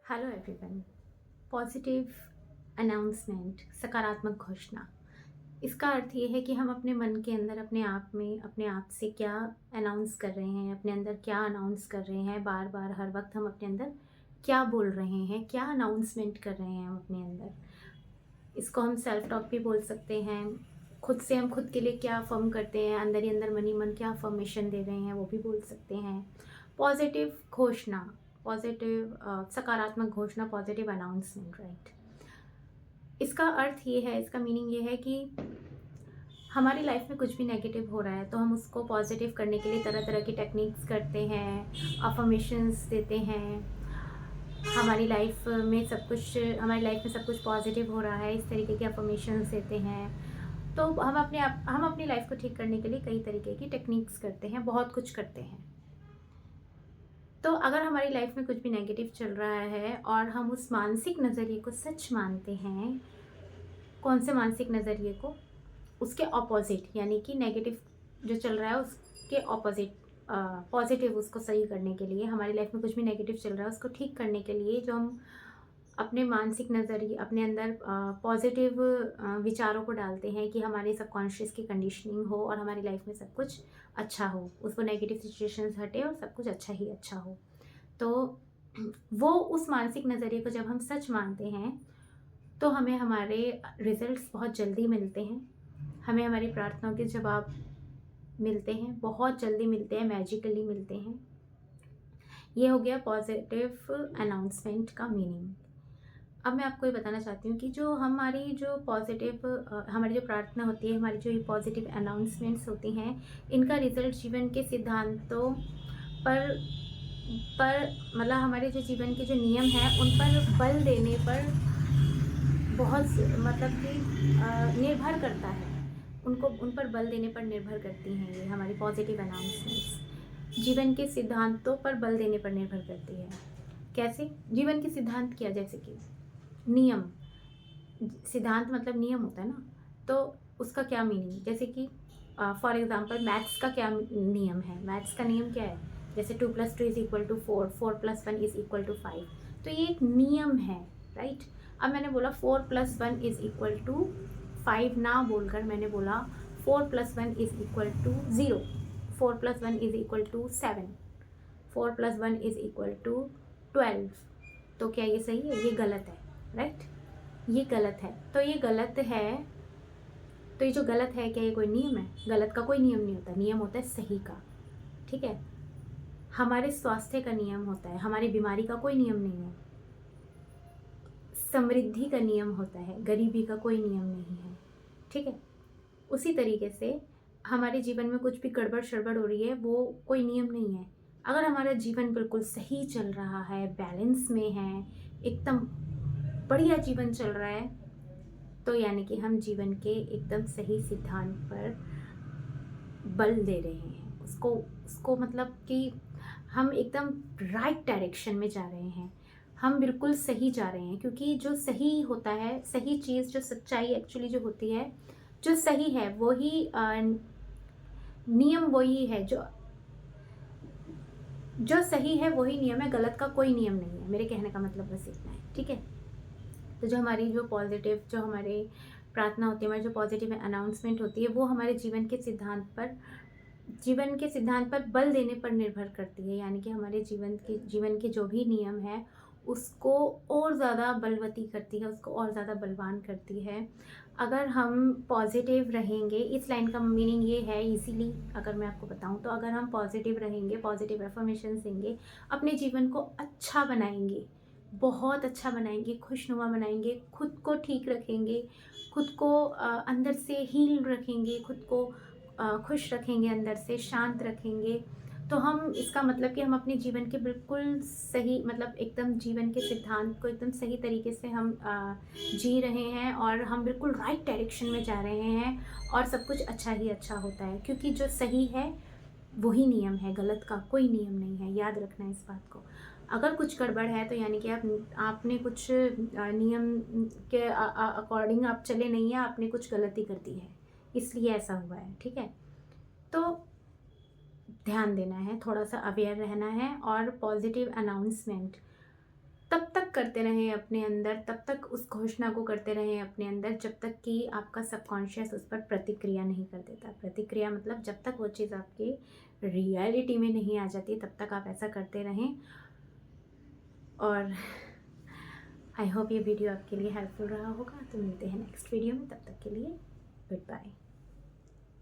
Hello everyone. Positive announcement, सकारात्मक घोषणा, इसका अर्थ ये है कि हम अपने मन के अंदर अपने आप में अपने आप से क्या अनाउंस कर रहे हैं, अपने अंदर क्या अनाउंस कर रहे हैं, बार बार हर वक्त हम अपने अंदर क्या बोल रहे हैं, क्या अनाउंसमेंट कर रहे हैं हम अपने अंदर। इसको हम सेल्फ टॉक भी बोल सकते हैं। खुद से हम खुद के लिए क्या अफर्म करते हैं, अंदर ही अंदर मन ही मन क्या अफर्मेशन दे रहे हैं, वो भी बोल सकते हैं। पॉजिटिव घोषणा, पॉजिटिव सकारात्मक घोषणा, पॉजिटिव अनाउंसमेंट, राइट। इसका अर्थ ये है, इसका मीनिंग ये है कि हमारी लाइफ में कुछ भी नेगेटिव हो रहा है तो हम उसको पॉजिटिव करने के लिए तरह तरह की टेक्निक्स करते हैं, अफर्मेशंस देते हैं। हमारी लाइफ में सब कुछ पॉजिटिव हो रहा है, इस तरीके के अफर्मेशंस देते हैं। तो हम अपनी लाइफ को ठीक करने के लिए कई तरीके की टेक्निक्स करते हैं, बहुत कुछ करते हैं। तो अगर हमारी लाइफ में कुछ भी नेगेटिव चल रहा है और हम उस मानसिक नज़रिए को सच मानते हैं, कौन से मानसिक नज़रिए को? उसके ऑपोजिट, यानी कि नेगेटिव जो चल रहा है उसके ऑपोजिट पॉजिटिव उसको सही करने के लिए, हमारी लाइफ में कुछ भी नेगेटिव चल रहा है उसको ठीक करने के लिए जो हम अपने मानसिक नज़रिए अपने अंदर पॉजिटिव विचारों को डालते हैं कि हमारे सबकॉन्शियस की कंडीशनिंग हो और हमारी लाइफ में सब कुछ अच्छा हो, उसको नेगेटिव सिचुएशंस हटे और सब कुछ अच्छा ही अच्छा हो। तो वो उस मानसिक नज़रिए को जब हम सच मानते हैं तो हमें हमारे रिजल्ट्स बहुत जल्दी मिलते हैं, हमें हमारी प्रार्थनाओं के जवाब मिलते हैं, बहुत जल्दी मिलते हैं, मैजिकली मिलते हैं। ये हो गया पॉजिटिव अनाउंसमेंट का मीनिंग। अब मैं आपको ये बताना चाहती हूँ कि हमारी जो प्रार्थना होती है, हमारी जो ये पॉजिटिव अनाउंसमेंट्स होती हैं, इनका रिजल्ट जीवन के सिद्धांतों पर मतलब हमारे जो जीवन के जो नियम हैं उन पर बल देने पर बहुत मतलब कि निर्भर करता है। उनको उन पर बल देने पर निर्भर करती हैं ये हमारी पॉजिटिव अनाउंसमेंट्स। जीवन के सिद्धांतों पर बल देने पर निर्भर करती है। कैसे? जीवन के सिद्धांत क्या? जैसे कि नियम, सिद्धांत मतलब नियम होता है ना, तो उसका क्या मीनिंग? जैसे कि फॉर एग्जांपल मैथ्स का क्या नियम है? मैथ्स का नियम क्या है? जैसे 2+2 = 4, 4+1 = 5। तो ये एक नियम है, राइट। अब मैंने बोला 4+1 = 5 ना बोलकर मैंने बोला 4+1 = 0, 4+1 = 7, 4+1 = 12। तो क्या ये सही है? ये गलत है, राइट। ये गलत है, तो ये गलत है। तो ये जो गलत है, क्या ये कोई नियम है? गलत का कोई नियम नहीं होता, नियम होता है सही का, ठीक है। हमारे स्वास्थ्य का नियम होता है, हमारी बीमारी का कोई नियम नहीं है। समृद्धि का नियम होता है, गरीबी का कोई नियम नहीं है, ठीक है। उसी तरीके से हमारे जीवन में कुछ भी गड़बड़ शड़बड़ हो रही है, वो कोई नियम नहीं है। अगर हमारा जीवन बिल्कुल सही चल रहा है, बैलेंस में है, एकदम बढ़िया जीवन चल रहा है, तो यानी कि हम जीवन के एकदम सही सिद्धांत पर बल दे रहे हैं। उसको उसको मतलब कि हम एकदम राइट डायरेक्शन में जा रहे हैं, हम बिल्कुल सही जा रहे हैं। क्योंकि जो सही होता है, सही चीज़, जो सच्चाई एक्चुअली जो होती है, जो सही है वही नियम वही है, जो सही है वही नियम है, गलत का कोई नियम नहीं है। मेरे कहने का मतलब बस इतना है, ठीक है। तो जो हमारे प्रार्थना होती है, हमारी जो पॉजिटिव अनाउंसमेंट होती है, वो हमारे जीवन के सिद्धांत पर बल देने पर निर्भर करती है। यानी कि हमारे जीवन के जो भी नियम है उसको और ज़्यादा बलवती करती है, उसको और ज़्यादा बलवान करती है। अगर हम पॉजिटिव रहेंगे, इस लाइन का मीनिंग ये है, इसीलिए अगर मैं आपको बताऊं तो, अगर हम पॉजिटिव रहेंगे, पॉजिटिव एफर्मेशन देंगे, अपने जीवन को अच्छा बनाएंगे, बहुत अच्छा बनाएंगे, खुशनुमा बनाएंगे, खुद को ठीक रखेंगे, खुद को अंदर से हील रखेंगे, खुद को खुश रखेंगे, अंदर से शांत रखेंगे, तो हम इसका मतलब कि हम अपने जीवन के बिल्कुल सही, मतलब एकदम जीवन के सिद्धांत को एकदम सही तरीके से हम जी रहे हैं और हम बिल्कुल राइट डायरेक्शन में जा रहे हैं और सब कुछ अच्छा ही अच्छा होता है। क्योंकि जो सही है वही नियम है, गलत का कोई नियम नहीं है। याद रखना इस बात को। अगर कुछ गड़बड़ है तो यानी कि आपने कुछ नियम के अकॉर्डिंग आप चले नहीं हैं, आपने कुछ गलती कर दी है, इसलिए ऐसा हुआ है, ठीक है। तो ध्यान देना है, थोड़ा सा अवेयर रहना है। और पॉजिटिव अनाउंसमेंट तब तक करते रहें अपने अंदर, तब तक उस घोषणा को करते रहें अपने अंदर जब तक कि आपका सबकॉन्शियस उस पर प्रतिक्रिया नहीं कर देता। प्रतिक्रिया मतलब जब तक वो चीज़ आपकी रियलिटी में नहीं आ जाती तब तक आप ऐसा करते रहें। और आई होप ये वीडियो आपके लिए हेल्पफुल रहा होगा। तो मिलते हैं नेक्स्ट वीडियो में, तब तक के लिए गुड बाय।